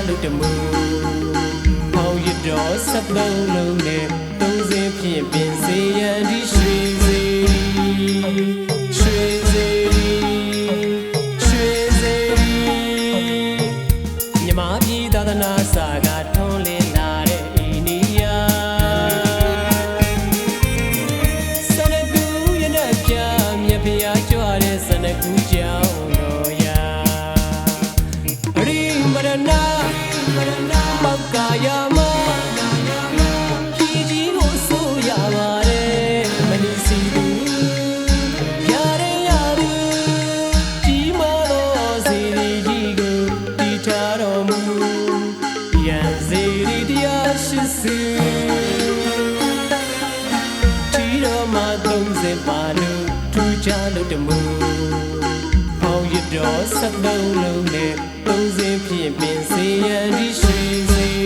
လို့တမူဟောင်းရတော်ဆက်သုံးလုံးနဲ့သုံးစင်းဖြင့်ပင်စေရန်ဒီရွှေစေရွှေစေရွှေစေမြမပြည်သာသနာစာကထွန်းလင်းလာတဲ့အိန္ဒိယစနကူရနဲ့ပြမြဖျားကြွတဲ့စနကူကြောင့်တော်ရာရိမရဏပောက်ကာယမပါလို့ထူကြလို့တမူဟောင်းရတော်ဆက်သုံးလုံးနဲ့သုံးစင်းဖြင့်ပင်စေရန်ဒီရွှေစေ